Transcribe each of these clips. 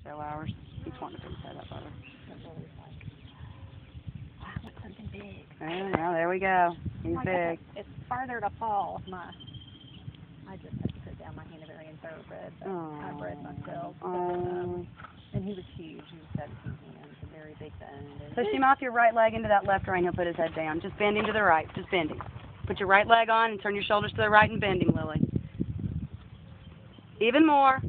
so hours. He's wanting to put his head up better. Wow, that's something big. Oh, well, there we go. He's big. It's farther to fall. I just had to put down my Hanoverian thoroughbred, but I bred myself. And he was huge. He was 17 hands, a very big bone. Push him off your right leg into that left rein. He'll put his head down. Just bend him to the right. Just bend him. Put your right leg on and turn your shoulders to the right and bend him, Lily. Even more.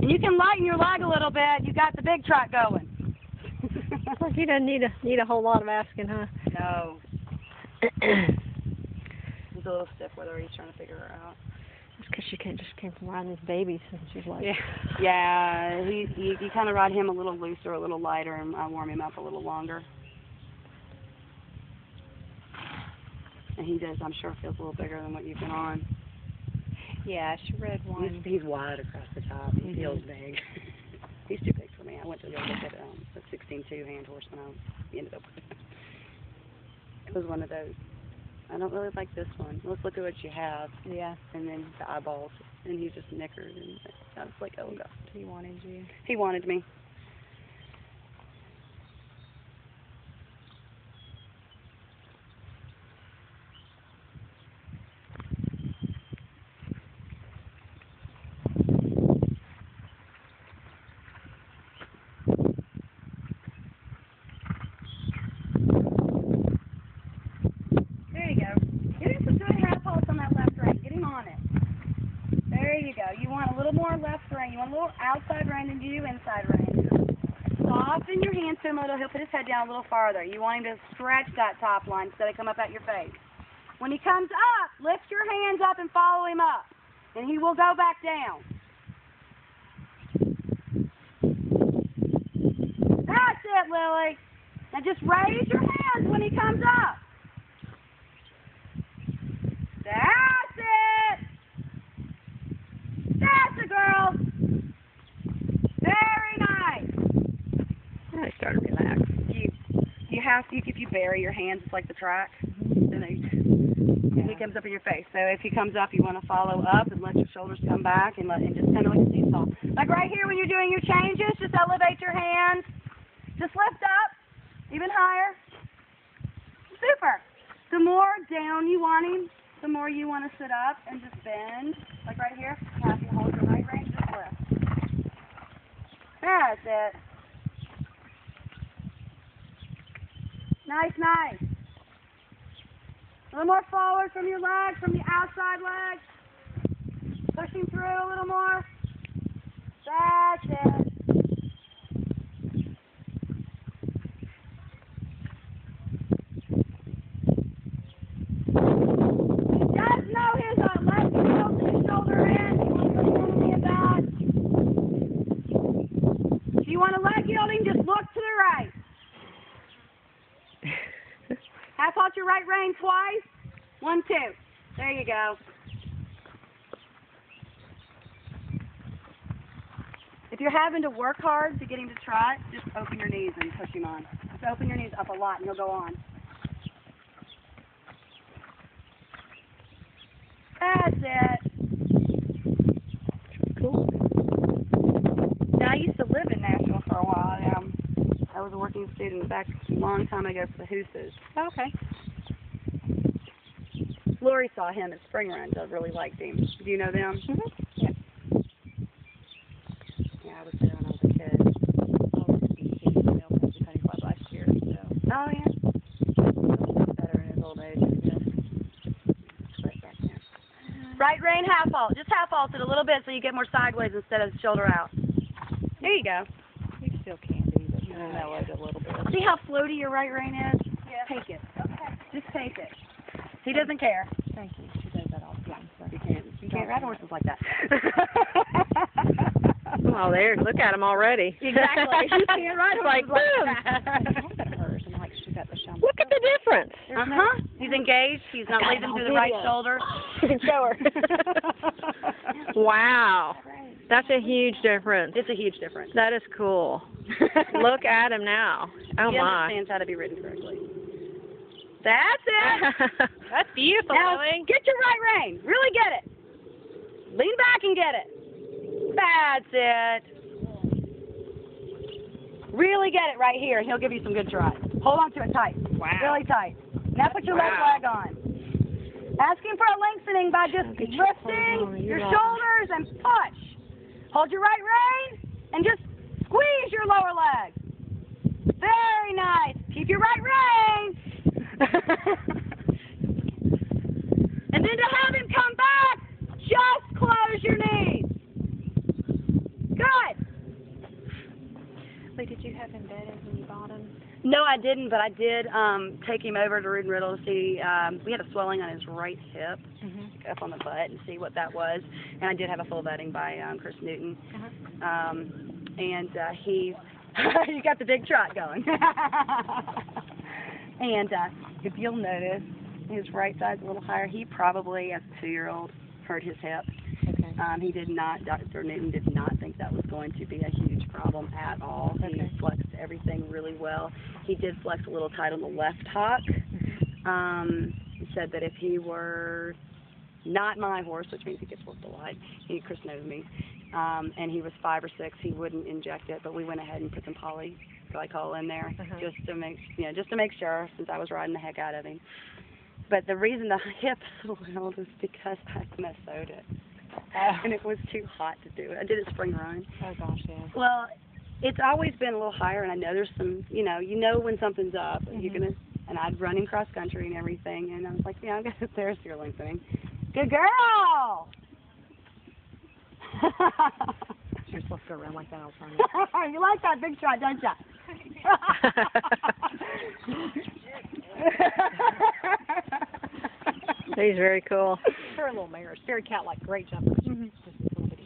And you can lighten your leg a little bit. You got the big trot going. Well, he doesn't need a whole lot of asking, huh? No. He's a little stiff with her. He's trying to figure her out. It's because she just came from riding these babies, and she's like... Yeah, you kind of ride him a little looser, a little lighter, and I warm him up a little longer. And he does, I'm sure, feels a little bigger than what you've been on. Yeah, she rode one. He's wide across the top. He feels big. He's too big for me. I went to go look at a 16-2 hand horse when I ended up with it. It was one of those. I don't really like this one. Let's look at what you have. Yeah. And then the eyeballs. And he just nickered. And I was like, oh, God. He wanted you. He wanted me. There you go. You want a little more left rein. You want a little outside rein than you do inside rein. Soften your hands to him a little. He'll put his head down a little farther. You want him to stretch that top line instead of come up at your face. When he comes up, lift your hands up and follow him up. And he will go back down. That's it, Lily. Now just raise your hands when he comes up. That's it. That's a girl. Very nice. I started to relax. You have to, if you bury your hands, it's like the track. Then he comes up in your face. So if he comes up, you want to follow up and let your shoulders come back and just kind of like a seesaw. Like right here when you're doing your changes, just elevate your hands. Just lift up, even higher. Super. The more down you want him, the more you want to sit up and just bend. Like right here, have you hold your right rein, just lift. That's it. Nice, nice. A little more forward from your leg, from the outside leg. Pushing through a little more. That's it. If you want a leg yielding, just look to the right. Half out your right rein twice. 1, 2. There you go. If you're having to work hard to get him to trot, just open your knees and push him on. Just open your knees up a lot and he'll go on. That's it. Cool. Now, I used to live in Nashville for a while. I was a working student back a long time ago for the Hooses. Okay. Lori saw him at Spring Runs. I really liked him. Do you know them? Mm-hmm. Yeah. Yeah, I was there when I was a kid. I was at the Penny Club last year. So. Oh, yeah. He's better in his old age, I guess. Right back there. Right rein half alt. Just half alt it a little bit so you get more sideways instead of shoulder out. There you go. You still can do, but you mellowed a little bit. See how floaty your right rein is? Yeah. Take it. Okay. Just take it. He doesn't care. Thank you. She does that all the time. So. You can't ride horses like that. Oh, there. Look at him already. Exactly. You can't ride horses like that. Look at the difference. Uh-huh. He's engaged. He's not leaving through the right shoulder. You can show her. Wow. That's a huge difference. It's a huge difference. That is cool. Look at him now. Oh, he my. understands how to be ridden correctly. That's it. That's beautiful, Now, Lily. get your right rein. Really get it. Lean back and get it. That's it. Really get it right here, and he'll give you some good tries. Hold on to it tight. Wow. Really tight. Now put your left leg on. Asking for a lengthening by just lifting your shoulders and push. Hold your right rein and just squeeze your lower leg. Very nice. Keep your right rein. And then to have him come back, just close your knees. Good. Wait, did you have him bedded when you bought him? No, I didn't, but I did take him over to Root and Riddle to see, we had a swelling on his right hip, up on the butt, and see what that was. And I did have a full vetting by Chris Newton. And he got the big trot going. And if you'll notice, his right side's a little higher. He probably, as a 2-year-old, hurt his hip. He did not, Dr. Newton did not think that was going to be a huge problem at all. He flexed everything really well. He did flex a little tight on the left hock. He said that if he were not my horse, which means he gets worked a lot, Chris knows me, and he was 5 or 6, he wouldn't inject it, but we went ahead and put some polyglycol in there just to make sure, since I was riding the heck out of him. But the reason the hip swelled is because I sewed it. And it was too hot to do it. I did it spring run. Oh gosh, yeah. Well, it's always been a little higher, and I know there's some, you know when something's up. You're gonna, and I'd run in cross country and everything, and I was like, yeah, I'm gonna sit there, so you're lengthening. Good girl. You're supposed to go around like that all the time. You like that big shot, don't you? He's very cool. Her little mare. It's very cat-like, great jumper. Just a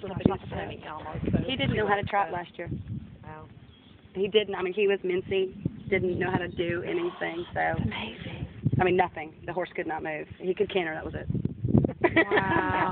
little bit like a pony almost. So he didn't know how to trot last year. Wow. He didn't. I mean, he was mincy. Didn't know how to do anything. So Amazing. I mean, nothing. The horse could not move. He could canter. That was it. Wow.